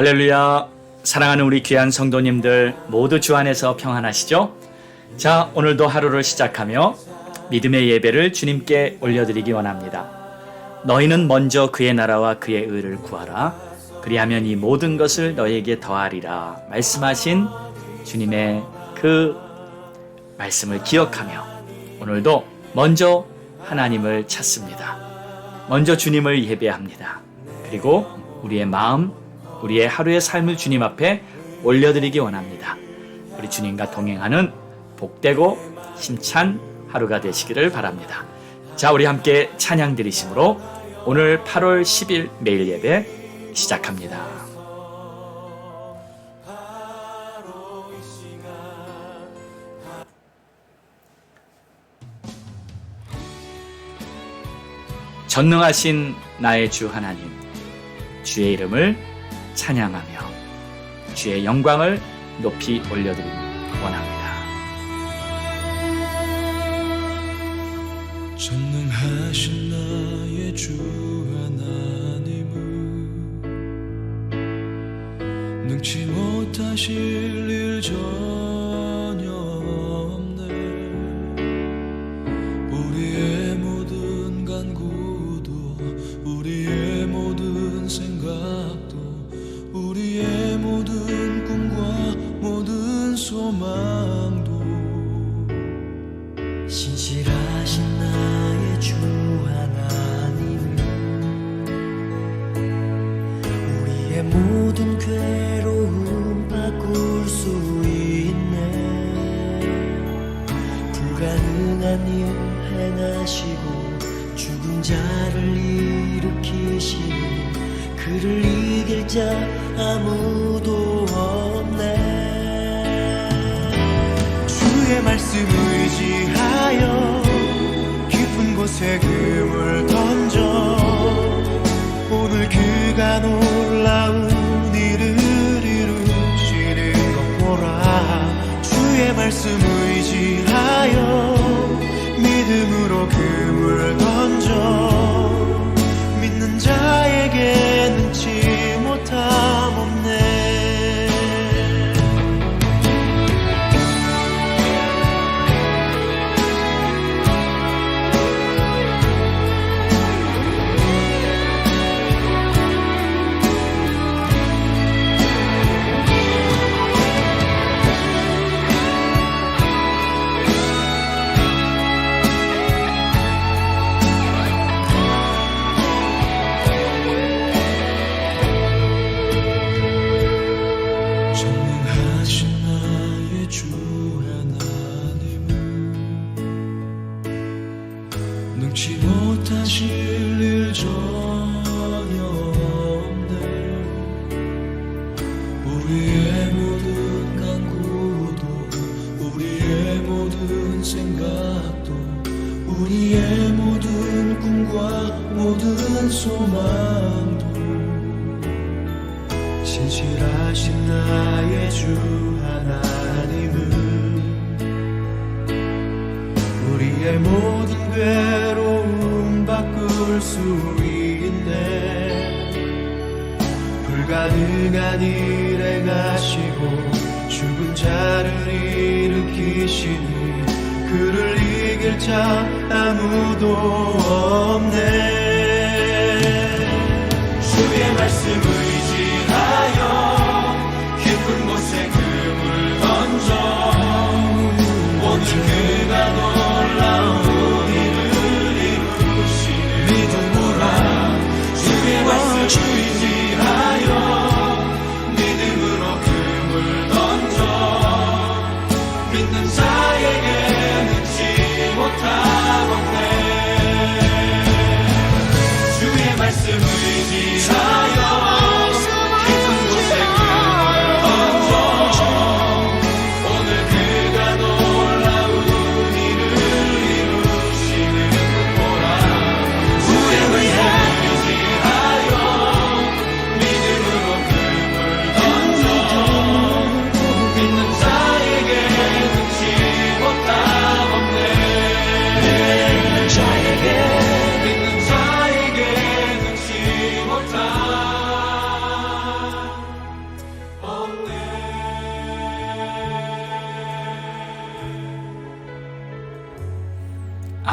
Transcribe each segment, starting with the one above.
할렐루야. 사랑하는 우리 귀한 성도님들 모두 주 안에서 평안하시죠? 자, 오늘도 하루를 시작하며 믿음의 예배를 주님께 올려드리기 원합니다. 너희는 먼저 그의 나라와 그의 의를 구하라. 그리하면 이 모든 것을 너희에게 더하리라 말씀하신 주님의 그 말씀을 기억하며 오늘도 먼저 하나님을 찾습니다. 먼저 주님을 예배합니다. 그리고 우리의 마음, 우리의 하루의 삶을 주님 앞에 올려드리기 원합니다. 우리 주님과 동행하는 복되고 힘찬 하루가 되시기를 바랍니다. 자, 우리 함께 찬양 드리심으로 오늘 8월 10일 매일 예배 시작합니다. 전능하신 나의 주 하나님, 주의 이름을 찬양하며 주의 영광을 높이 올려드리기 원합니다. 전능하신 나의 주 하나님은 능치 못하실 일 전혀 없네. 우리의 모든 간구도 우리의 모든 생각도 우리의 모든 꿈과 모든 소망도 신실하신 나의 주 하나님, 우리의 모든 괴로움 바꿀 수 있네. 불가능한 일 행하시고 죽은 자를 일으키시니 그를 이길 자 아무도 없네. 주의 말씀 의지하여 깊은 곳에 금을 던져 오늘 그가 놀라운 일을 이루시는 것 보라. 주의 말씀 의지하여 믿음으로 금을 던져 믿는 자에게 능치 못함 없네. 능치 못하실 일 전혀 없네. 우리의 모든 간구도 우리의 모든 생각도 우리의 모든 꿈과 모든 소망도 신실하신 나의 주 하나님은 우리의 모든 괴로움 바꿀 수 있네. 불가능한 일 행하시고 죽은 자를 일으키시니 그를 이길 자 아무도 없네. 주의 말씀 의지하여 깊은 곳에 금을 던져 오늘 그가 놀라운 일을 이루시는 믿음으로 주의 말씀 의지하여 믿음으로 금을 던져 믿는 자에게 능치 못함 없네. 주의 말씀 의지하여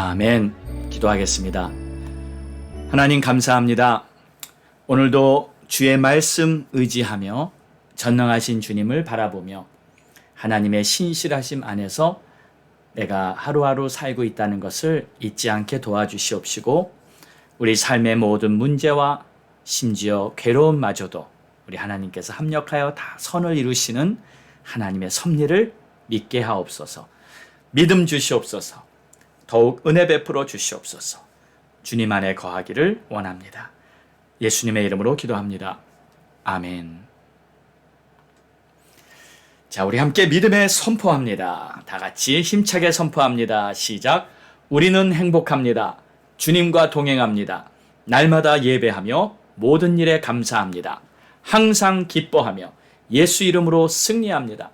아멘. 기도하겠습니다. 하나님 감사합니다. 오늘도 주의 말씀 의지하며 전능하신 주님을 바라보며 하나님의 신실하심 안에서 내가 하루하루 살고 있다는 것을 잊지 않게 도와주시옵시고 우리 삶의 모든 문제와 심지어 괴로움마저도 우리 하나님께서 합력하여 다 선을 이루시는 하나님의 섭리를 믿게 하옵소서. 믿음 주시옵소서. 더욱 은혜 베풀어 주시옵소서. 주님 안에 거하기를 원합니다. 예수님의 이름으로 기도합니다. 아멘. 자, 우리 함께 믿음에 선포합니다. 다 같이 힘차게 선포합니다. 시작. 우리는 행복합니다. 주님과 동행합니다. 날마다 예배하며 모든 일에 감사합니다. 항상 기뻐하며 예수 이름으로 승리합니다.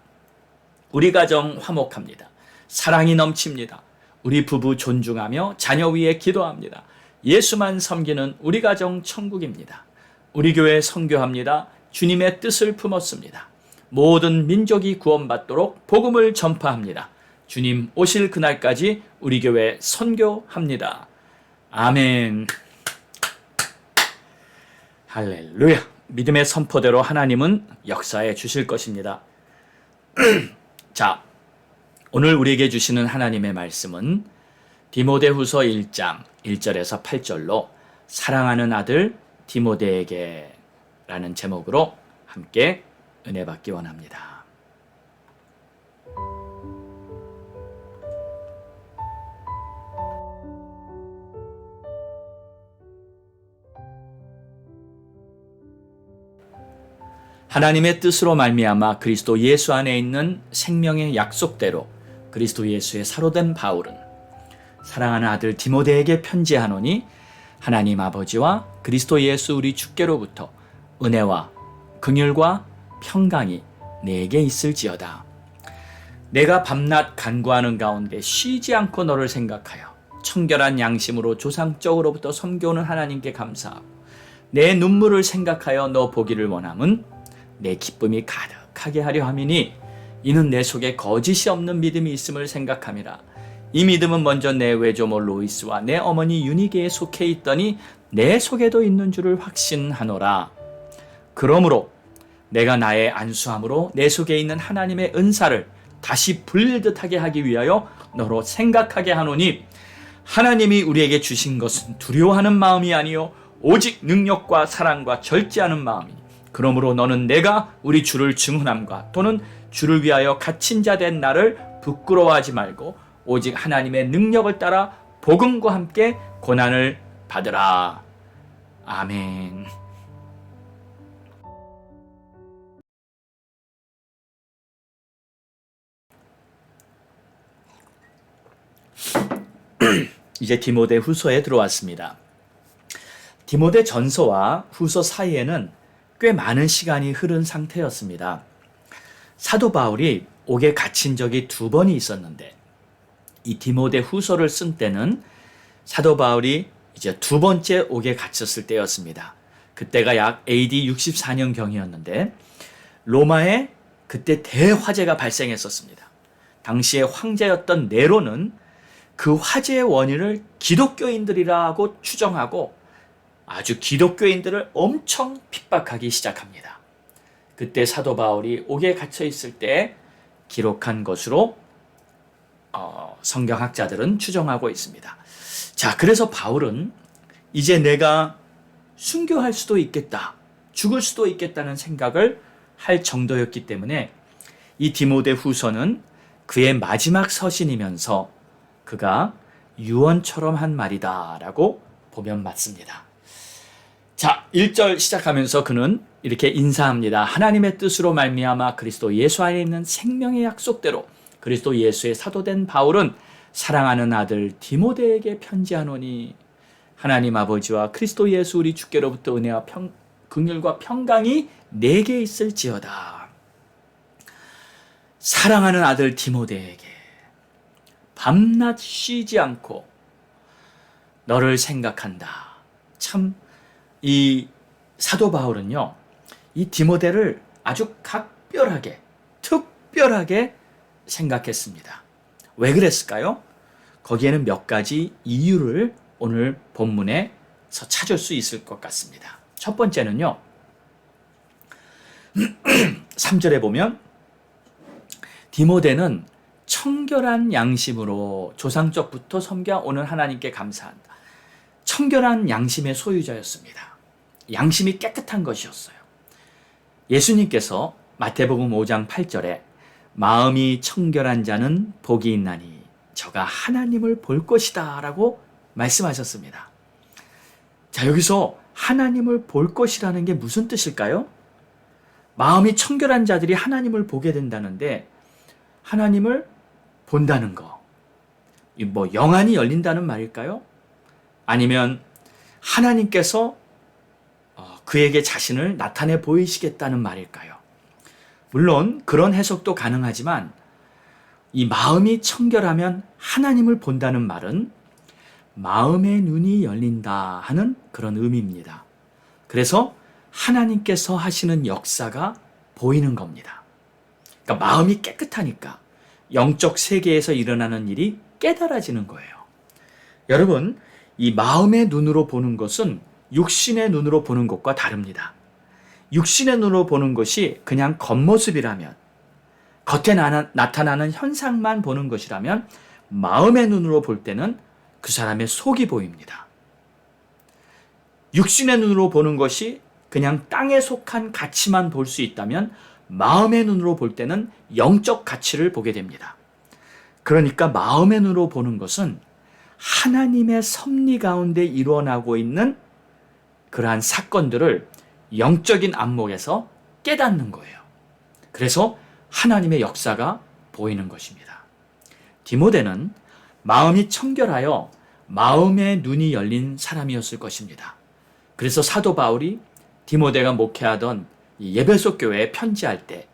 우리 가정 화목합니다. 사랑이 넘칩니다. 우리 부부 존중하며 자녀 위에 기도합니다. 예수만 섬기는 우리 가정 천국입니다. 우리 교회 선교합니다. 주님의 뜻을 품었습니다. 모든 민족이 구원받도록 복음을 전파합니다. 주님 오실 그날까지 우리 교회 선교합니다. 아멘. 할렐루야. 믿음의 선포대로 하나님은 역사해 주실 것입니다. 자, 오늘 우리에게 주시는 하나님의 말씀은 디모데후서 1장 1절에서 8절로 사랑하는 아들 디모데에게 라는 제목으로 함께 은혜 받기 원합니다. 하나님의 뜻으로 말미암아 그리스도 예수 안에 있는 생명의 약속대로 그리스도 예수의 사로된 바울은 사랑하는 아들 디모데에게 편지하노니 하나님 아버지와 그리스도 예수 우리 주께로부터 은혜와 긍휼과 평강이 내게 있을지어다. 내가 밤낮 간구하는 가운데 쉬지 않고 너를 생각하여 청결한 양심으로 조상적으로부터 섬겨오는 하나님께 감사하고 내 눈물을 생각하여 너 보기를 원함은 내 기쁨이 가득하게 하려 함이니 이는 내 속에 거짓이 없는 믿음이 있음을 생각함이라. 이 믿음은 먼저 내 외조모 로이스와 내 어머니 유니게에 속해 있더니 내 속에도 있는 줄을 확신하노라. 그러므로 내가 나의 안수함으로 내 속에 있는 하나님의 은사를 다시 불릴 듯하게 하기 위하여 너로 생각하게 하노니 하나님이 우리에게 주신 것은 두려워하는 마음이 아니요 오직 능력과 사랑과 절제하는 마음이니 그러므로 너는 내가 우리 주를 증언함과 또는 주를 위하여 갇힌 자 된 나를 부끄러워하지 말고 오직 하나님의 능력을 따라 복음과 함께 고난을 받으라. 아멘. 이제 디모데 후서에 들어왔습니다. 디모데 전서와 후서 사이에는 꽤 많은 시간이 흐른 상태였습니다. 사도 바울이 옥에 갇힌 적이 2번이 있었는데 이 디모데 후서를 쓴 때는 사도 바울이 이제 2번째 옥에 갇혔을 때였습니다. 그때가 약 AD 64년경이었는데 로마에 그때 대화재가 발생했었습니다. 당시의 황제였던 네로는 그 화재의 원인을 기독교인들이라고 추정하고 아주 기독교인들을 엄청 핍박하기 시작합니다. 그때 사도 바울이 옥에 갇혀 있을 때 기록한 것으로 성경학자들은 추정하고 있습니다. 자, 그래서 바울은 이제 내가 순교할 수도 있겠다, 죽을 수도 있겠다는 생각을 할 정도였기 때문에 이 디모데 후서는 그의 마지막 서신이면서 그가 유언처럼 한 말이다 라고 보면 맞습니다. 자, 1절 시작하면서 그는 이렇게 인사합니다. 하나님의 뜻으로 말미암아 그리스도 예수 안에 있는 생명의 약속대로 그리스도 예수의 사도된 바울은 사랑하는 아들 디모데에게 편지하노니 하나님 아버지와 그리스도 예수 우리 주께로부터 은혜와 긍휼과 평강이 내게 있을지어다. 사랑하는 아들 디모데에게 밤낮 쉬지 않고 너를 생각한다. 참 이 사도 바울은요, 이 디모데를 아주 각별하게, 특별하게 생각했습니다. 왜 그랬을까요? 거기에는 몇 가지 이유를 오늘 본문에서 찾을 수 있을 것 같습니다. 첫 번째는요. 3절에 보면 디모데는 청결한 양심으로 조상적부터 섬겨오는 하나님께 감사한다. 청결한 양심의 소유자였습니다. 양심이 깨끗한 것이었어요. 예수님께서 마태복음 5장 8절에 마음이 청결한 자는 복이 있나니 저가 하나님을 볼 것이다 라고 말씀하셨습니다. 자, 여기서 하나님을 볼 것이라는 게 무슨 뜻일까요? 마음이 청결한 자들이 하나님을 보게 된다는데 하나님을 본다는 거, 뭐 영안이 열린다는 말일까요? 아니면 하나님께서 그에게 자신을 나타내 보이시겠다는 말일까요? 물론 그런 해석도 가능하지만 이 마음이 청결하면 하나님을 본다는 말은 마음의 눈이 열린다 하는 그런 의미입니다. 그래서 하나님께서 하시는 역사가 보이는 겁니다. 그러니까 마음이 깨끗하니까 영적 세계에서 일어나는 일이 깨달아지는 거예요. 여러분, 이 마음의 눈으로 보는 것은 육신의 눈으로 보는 것과 다릅니다. 육신의 눈으로 보는 것이 그냥 겉모습이라면, 겉에 나타나는 현상만 보는 것이라면 마음의 눈으로 볼 때는 그 사람의 속이 보입니다. 육신의 눈으로 보는 것이 그냥 땅에 속한 가치만 볼 수 있다면 마음의 눈으로 볼 때는 영적 가치를 보게 됩니다. 그러니까 마음의 눈으로 보는 것은 하나님의 섭리 가운데 일어나고 있는 그러한 사건들을 영적인 안목에서 깨닫는 거예요. 그래서 하나님의 역사가 보이는 것입니다. 디모데는 마음이 청결하여 마음의 눈이 열린 사람이었을 것입니다. 그래서 사도 바울이 디모데가 목회하던 이 에베소 교회에 편지할 때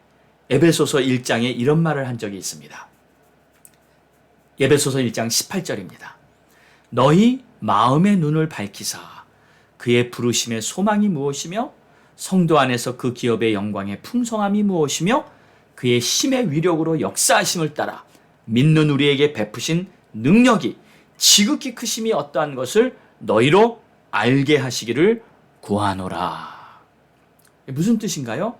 에베소서 1장에 이런 말을 한 적이 있습니다. 에베소서 1장 18절입니다. 너희 마음의 눈을 밝히사 그의 부르심의 소망이 무엇이며 성도 안에서 그 기업의 영광의 풍성함이 무엇이며 그의 힘의 위력으로 역사하심을 따라 믿는 우리에게 베푸신 능력이 지극히 크심이 어떠한 것을 너희로 알게 하시기를 구하노라. 무슨 뜻인가요?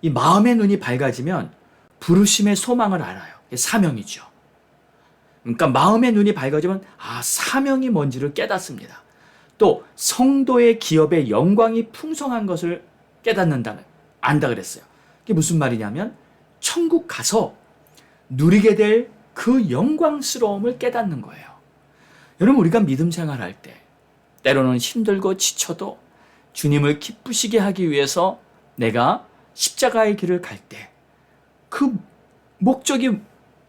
이 마음의 눈이 밝아지면 부르심의 소망을 알아요. 사명이죠. 그러니까 마음의 눈이 밝아지면 사명이 뭔지를 깨닫습니다. 또 성도의 기업의 영광이 풍성한 것을 안다 그랬어요. 이게 무슨 말이냐면 천국 가서 누리게 될 그 영광스러움을 깨닫는 거예요. 여러분, 우리가 믿음 생활할 때 때로는 힘들고 지쳐도 주님을 기쁘시게 하기 위해서 내가 십자가의 길을 갈 때 그 목적이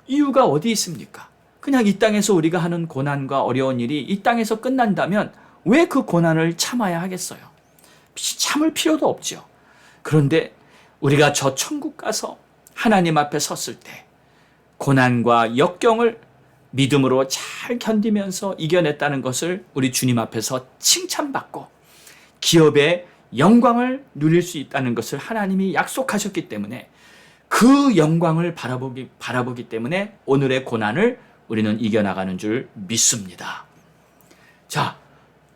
이유가 어디 있습니까? 그냥 이 땅에서 우리가 하는 고난과 어려운 일이 이 땅에서 끝난다면 왜 그 고난을 참아야 하겠어요? 참을 필요도 없죠. 그런데 우리가 저 천국 가서 하나님 앞에 섰을 때 고난과 역경을 믿음으로 잘 견디면서 이겨냈다는 것을 우리 주님 앞에서 칭찬받고 기업의 영광을 누릴 수 있다는 것을 하나님이 약속하셨기 때문에 그 영광을 바라보기 때문에 오늘의 고난을 우리는 이겨나가는 줄 믿습니다. 자,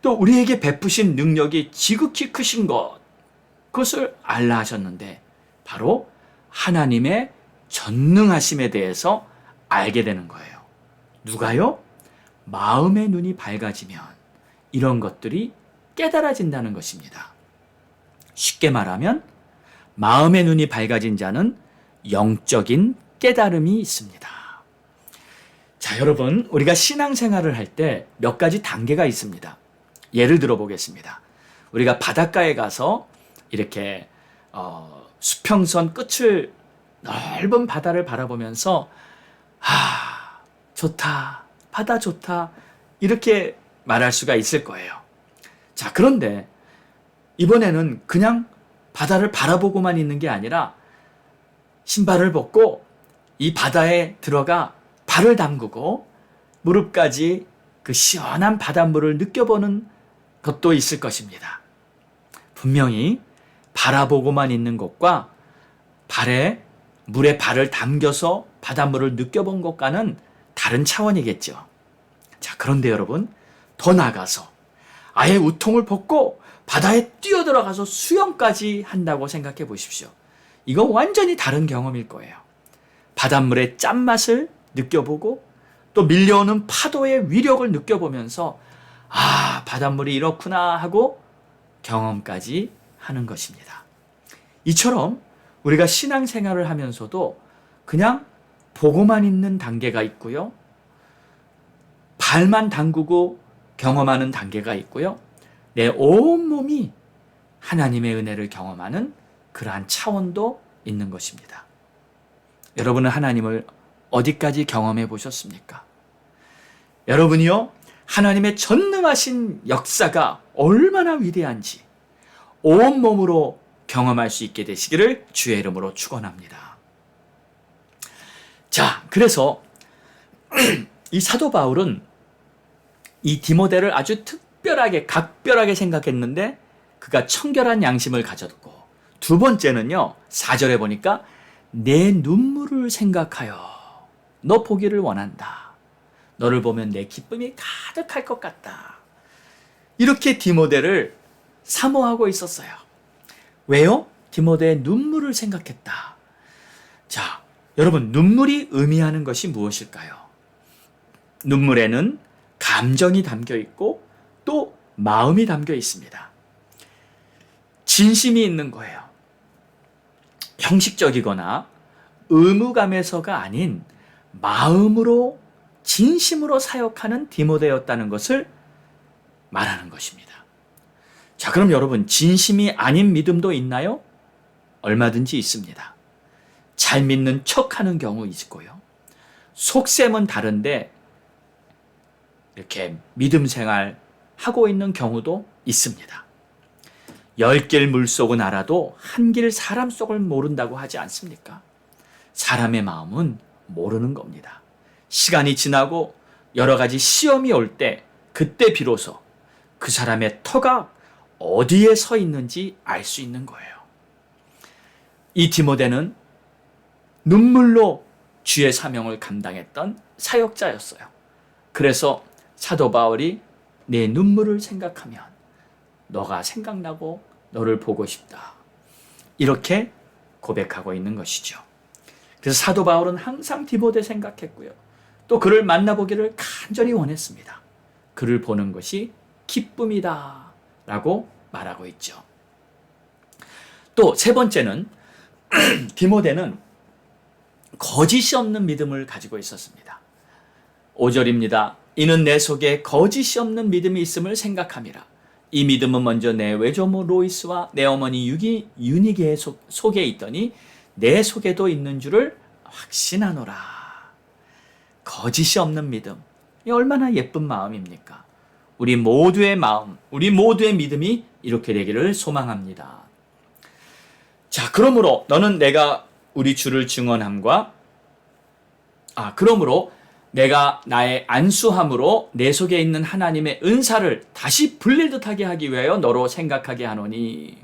또 우리에게 베푸신 능력이 지극히 크신 것, 그것을 알라 하셨는데 바로 하나님의 전능하심에 대해서 알게 되는 거예요. 누가요? 마음의 눈이 밝아지면 이런 것들이 깨달아진다는 것입니다. 쉽게 말하면 마음의 눈이 밝아진 자는 영적인 깨달음이 있습니다. 자, 여러분, 우리가 신앙생활을 할 때 몇 가지 단계가 있습니다. 예를 들어 보겠습니다. 우리가 바닷가에 가서 이렇게 수평선 끝을 넓은 바다를 바라보면서 좋다, 바다 좋다 이렇게 말할 수가 있을 거예요. 자, 그런데 이번에는 그냥 바다를 바라보고만 있는 게 아니라 신발을 벗고 이 바다에 들어가 발을 담그고 무릎까지 그 시원한 바닷물을 느껴보는 것도 있을 것입니다. 분명히 바라보고만 있는 것과 물에 발을 담겨서 바닷물을 느껴본 것과는 다른 차원이겠죠. 자, 그런데 여러분, 더 나아가서 아예 우통을 벗고 바다에 뛰어들어가서 수영까지 한다고 생각해 보십시오. 이건 완전히 다른 경험일 거예요. 바닷물의 짠맛을 느껴보고 또 밀려오는 파도의 위력을 느껴보면서 아, 바닷물이 이렇구나 하고 경험까지 하는 것입니다. 이처럼 우리가 신앙생활을 하면서도 그냥 보고만 있는 단계가 있고요. 발만 담그고 경험하는 단계가 있고요. 내 온몸이 하나님의 은혜를 경험하는 그러한 차원도 있는 것입니다. 여러분은 하나님을 어디까지 경험해 보셨습니까? 여러분이요, 하나님의 전능하신 역사가 얼마나 위대한지 온몸으로 경험할 수 있게 되시기를 주의 이름으로 축원합니다. 자, 그래서 이 사도 바울은 이 디모데를 아주 특별하게 각별하게 생각했는데 그가 청결한 양심을 가졌고, 두 번째는요, 4절에 보니까 내 눈물을 생각하여 너 보기를 원한다. 너를 보면 내 기쁨이 가득할 것 같다. 이렇게 디모데를 사모하고 있었어요. 왜요? 디모데의 눈물을 생각했다. 자, 여러분, 눈물이 의미하는 것이 무엇일까요? 눈물에는 감정이 담겨 있고 또 마음이 담겨 있습니다. 진심이 있는 거예요. 형식적이거나 의무감에서가 아닌 마음으로 진심으로 사역하는 디모데였다는 것을 말하는 것입니다. 자, 그럼 여러분, 진심이 아닌 믿음도 있나요? 얼마든지 있습니다. 잘 믿는 척하는 경우 있고요. 속셈은 다른데 이렇게 믿음 생활 하고 있는 경우도 있습니다. 10길 물속은 알아도 한 길 사람 속을 모른다고 하지 않습니까? 사람의 마음은 모르는 겁니다. 시간이 지나고 여러 가지 시험이 올 때 그때 비로소 그 사람의 터가 어디에 서 있는지 알 수 있는 거예요. 이 디모데는 눈물로 주의 사명을 감당했던 사역자였어요. 그래서 사도 바울이 내 눈물을 생각하면 너가 생각나고 너를 보고 싶다. 이렇게 고백하고 있는 것이죠. 그래서 사도 바울은 항상 디모데 생각했고요. 또 그를 만나보기를 간절히 원했습니다. 그를 보는 것이 기쁨이다 라고 말하고 있죠. 또 세 번째는 디모데는 거짓이 없는 믿음을 가지고 있었습니다. 5절입니다. 이는 내 속에 거짓이 없는 믿음이 있음을 생각함이라. 이 믿음은 먼저 내 외조모 로이스와 내 어머니 유니게의 속에 있더니 내 속에도 있는 줄을 확신하노라. 거짓이 없는 믿음. 이 얼마나 예쁜 마음입니까? 우리 모두의 마음, 우리 모두의 믿음이 이렇게 되기를 소망합니다. 자, 그러므로 너는 내가 우리 주를 증언함과 그러므로 내가 나의 안수함으로 내 속에 있는 하나님의 은사를 다시 불릴 듯하게 하기 위하여 너로 생각하게 하노니,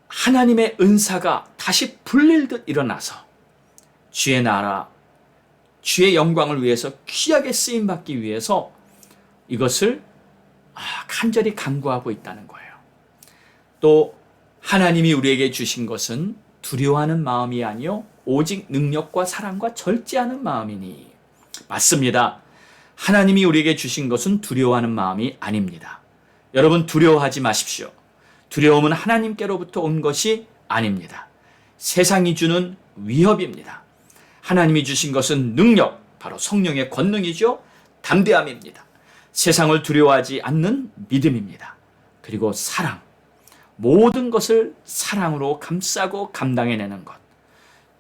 하나님의 은사가 다시 불릴 듯 일어나서 주의 나라, 주의 영광을 위해서 귀하게 쓰임받기 위해서 이것을 간절히 간구하고 있다는 거예요. 또 하나님이 우리에게 주신 것은 두려워하는 마음이 아니요 오직 능력과 사랑과 절제하는 마음이니. 맞습니다. 하나님이 우리에게 주신 것은 두려워하는 마음이 아닙니다. 여러분, 두려워하지 마십시오. 두려움은 하나님께로부터 온 것이 아닙니다. 세상이 주는 위협입니다. 하나님이 주신 것은 능력, 바로 성령의 권능이죠. 담대함입니다. 세상을 두려워하지 않는 믿음입니다. 그리고 사랑, 모든 것을 사랑으로 감싸고 감당해내는 것,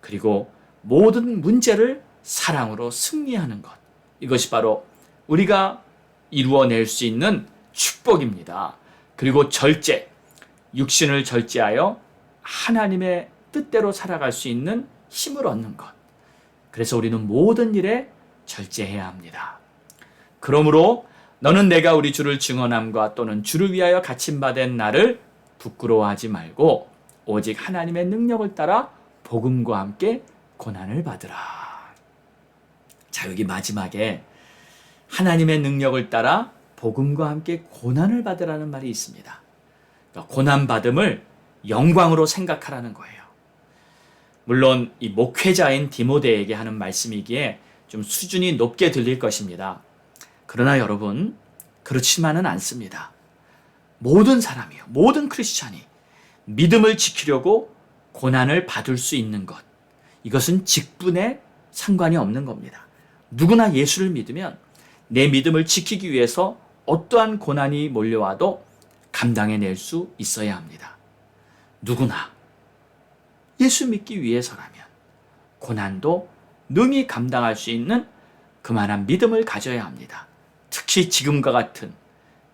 그리고 모든 문제를 사랑으로 승리하는 것, 이것이 바로 우리가 이루어낼 수 있는 축복입니다. 그리고 절제, 육신을 절제하여 하나님의 뜻대로 살아갈 수 있는 힘을 얻는 것. 그래서 우리는 모든 일에 절제해야 합니다. 그러므로 너는 내가 우리 주를 증언함과 또는 주를 위하여 갇힘받은 나를 부끄러워하지 말고 오직 하나님의 능력을 따라 복음과 함께 고난을 받으라. 자, 여기 마지막에 하나님의 능력을 따라 복음과 함께 고난을 받으라는 말이 있습니다. 그러니까 고난받음을 영광으로 생각하라는 거예요. 물론 이 목회자인 디모데에게 하는 말씀이기에 좀 수준이 높게 들릴 것입니다. 그러나 여러분, 그렇지만은 않습니다. 모든 사람이요, 모든 크리스찬이 믿음을 지키려고 고난을 받을 수 있는 것, 이것은 직분에 상관이 없는 겁니다. 누구나 예수를 믿으면 내 믿음을 지키기 위해서 어떠한 고난이 몰려와도 감당해낼 수 있어야 합니다. 누구나 예수 믿기 위해서라면 고난도 능히 감당할 수 있는 그만한 믿음을 가져야 합니다. 특히 지금과 같은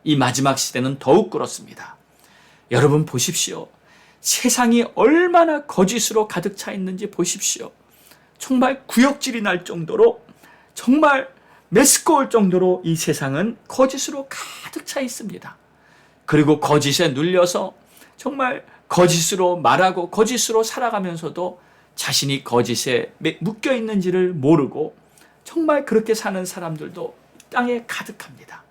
이 마지막 시대는 더욱 그렇습니다. 여러분 보십시오. 세상이 얼마나 거짓으로 가득 차 있는지 보십시오. 정말 구역질이 날 정도로, 정말 메스꺼울 정도로 이 세상은 거짓으로 가득 차 있습니다. 그리고 거짓에 눌려서 정말 거짓으로 말하고 거짓으로 살아가면서도 자신이 거짓에 묶여 있는지를 모르고 정말 그렇게 사는 사람들도 땅에 가득합니다.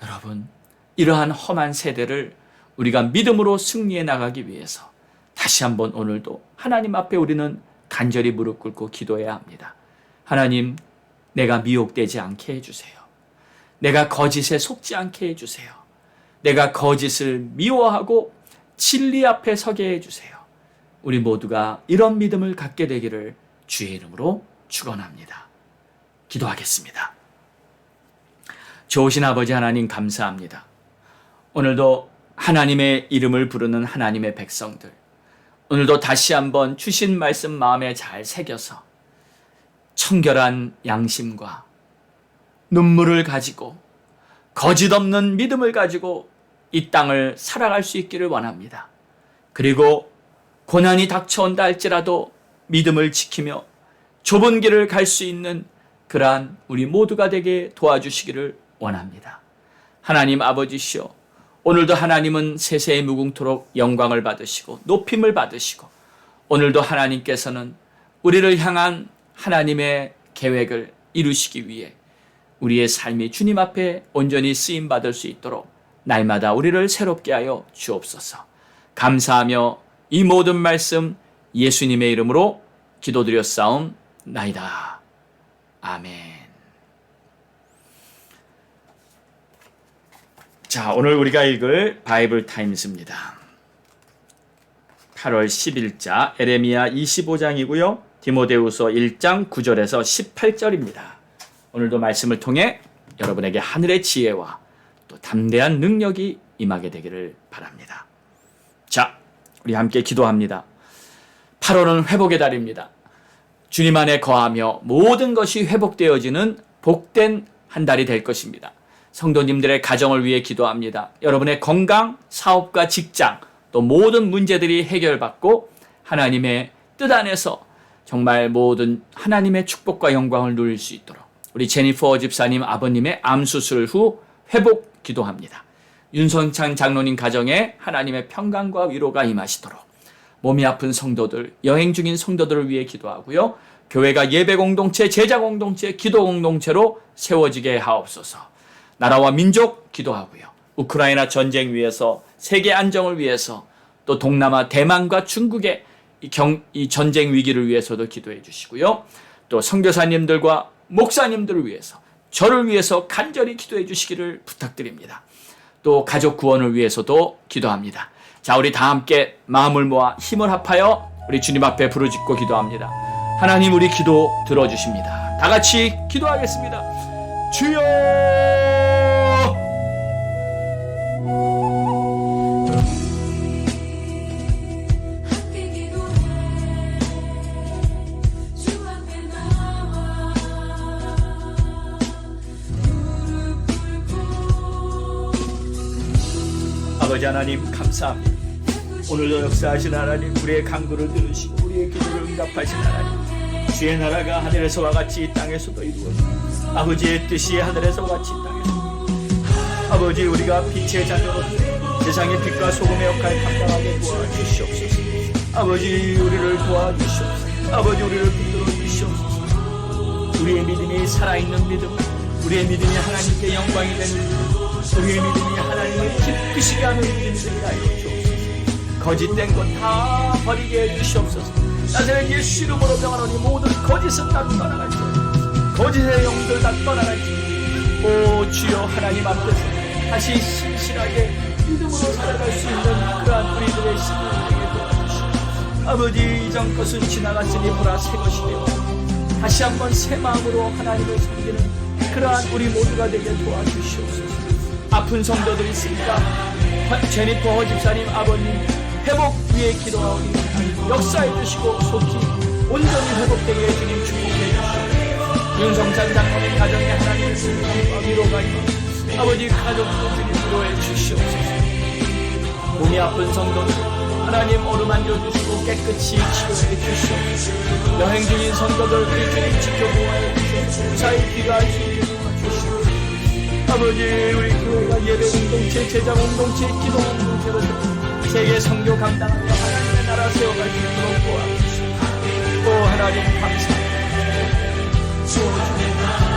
여러분, 이러한 험한 세대를 우리가 믿음으로 승리해 나가기 위해서 다시 한번 오늘도 하나님 앞에 우리는 간절히 무릎 꿇고 기도해야 합니다. 하나님, 내가 미혹되지 않게 해주세요. 내가 거짓에 속지 않게 해주세요. 내가 거짓을 미워하고 진리 앞에 서게 해주세요. 우리 모두가 이런 믿음을 갖게 되기를 주의 이름으로 축원합니다. 기도하겠습니다. 좋으신 아버지 하나님, 감사합니다. 오늘도 하나님의 이름을 부르는 하나님의 백성들, 오늘도 다시 한번 주신 말씀 마음에 잘 새겨서 청결한 양심과 눈물을 가지고 거짓 없는 믿음을 가지고 이 땅을 살아갈 수 있기를 원합니다. 그리고 고난이 닥쳐온다 할지라도 믿음을 지키며 좁은 길을 갈 수 있는 그러한 우리 모두가 되게 도와주시기를 원합니다. 하나님 아버지시여, 오늘도 하나님은 세세의 무궁토록 영광을 받으시고 높임을 받으시고, 오늘도 하나님께서는 우리를 향한 하나님의 계획을 이루시기 위해 우리의 삶이 주님 앞에 온전히 쓰임받을 수 있도록 날마다 우리를 새롭게 하여 주옵소서. 감사하며 이 모든 말씀 예수님의 이름으로 기도드렸사옵나이다. 아멘. 자, 오늘 우리가 읽을 바이블 타임스입니다. 8월 10일자 에레미야 25장이고요. 디모데후서 1장 9절에서 18절입니다. 오늘도 말씀을 통해 여러분에게 하늘의 지혜와 또 담대한 능력이 임하게 되기를 바랍니다. 자, 우리 함께 기도합니다. 8월은 회복의 달입니다. 주님 안에 거하며 모든 것이 회복되어지는 복된 한 달이 될 것입니다. 성도님들의 가정을 위해 기도합니다. 여러분의 건강, 사업과 직장, 또 모든 문제들이 해결받고 하나님의 뜻 안에서 정말 모든 하나님의 축복과 영광을 누릴 수 있도록 우리 제니퍼 집사님 아버님의 암 수술 후 회복 기도합니다. 윤성창 장로님 가정에 하나님의 평강과 위로가 임하시도록 몸이 아픈 성도들, 여행 중인 성도들을 위해 기도하고요. 교회가 예배 공동체, 제자 공동체, 기도 공동체로 세워지게 하옵소서. 나라와 민족 기도하고요. 우크라이나 전쟁 위해서, 세계 안정을 위해서, 또 동남아 대만과 중국의 이 전쟁 위기를 위해서도 기도해 주시고요. 또 선교사님들과 목사님들을 위해서, 저를 위해서 간절히 기도해 주시기를 부탁드립니다. 또 가족 구원을 위해서도 기도합니다. 자, 우리 다 함께 마음을 모아 힘을 합하여 우리 주님 앞에 부르짖고 기도합니다. 하나님, 우리 기도 들어주십니다. 다 같이 기도하겠습니다. 주여! 아버지 하나님, 감사합니다. 오늘도 역사하신 하나님, 우리의 간구를 들으시고 우리의 기도를 응답하신 하나님, 주의 나라가 하늘에서와 같이 이 땅에서도 이루어지고 아버지의 뜻이 하늘에서와 같이 이 땅에서, 아버지, 우리가 빛의 자녀로서 세상의 빛과 소금의 역할을 감당하게 도와주시옵소서. 아버지, 우리를 도와주시옵소서. 아버지, 우리를 붙들어 주시옵소서. 우리의 믿음이 살아있는 믿음, 우리의 믿음이 하나님께 영광이 되는 믿음, 우리의 믿음이 하나님을 기쁘시게 하는 믿음이 되게 하여 주옵소서. 거짓된 것 다 버리게 해주시옵소서. 나사렛 예수 이름으로 명하노니 모든 거짓은 다 떠나갈지어다. 거짓의 영들 다 떠나갈지어다. 오 주여, 하나님 앞에서 다시 신실하게 믿음으로 살아갈 수 있는 그러한 우리들의 신을 되게 도와주시고, 아버지 이전 것은 지나갔으니 보라 새 것이 되어 다시 한번 새 마음으로 하나님을 섬기는 그러한 우리 모두가 되게 도와주시옵소서. 아픈 성도들 있습니다. 제니퍼 허집사님 아버님 회복 위에 기도하오니 역사해 주시고 속히 온전히 회복되게 주님 축복해 주시옵소서. 윤성찬 장로님 가정에 하나님의 승리와 위로가 있고 아버지 가족도 주님 위로해 주시옵소서. 몸이 아픈 성도들 하나님 어루만져 주시고 깨끗이 치료해 주시옵소서. 여행 중인 성도들 우리 주님 지켜보아해 주시옵소서. 무사히 귀가할 수 있게 도와주시옵소서. 아버지 우리 교회가 예배 공동체, 제자 공동체, 기도 공동체로 세계 선교 감당하며 하나님의 나라 세워갈 수 있도록 도와주시옵소서. 오 하나님 감사합니다. 오 주님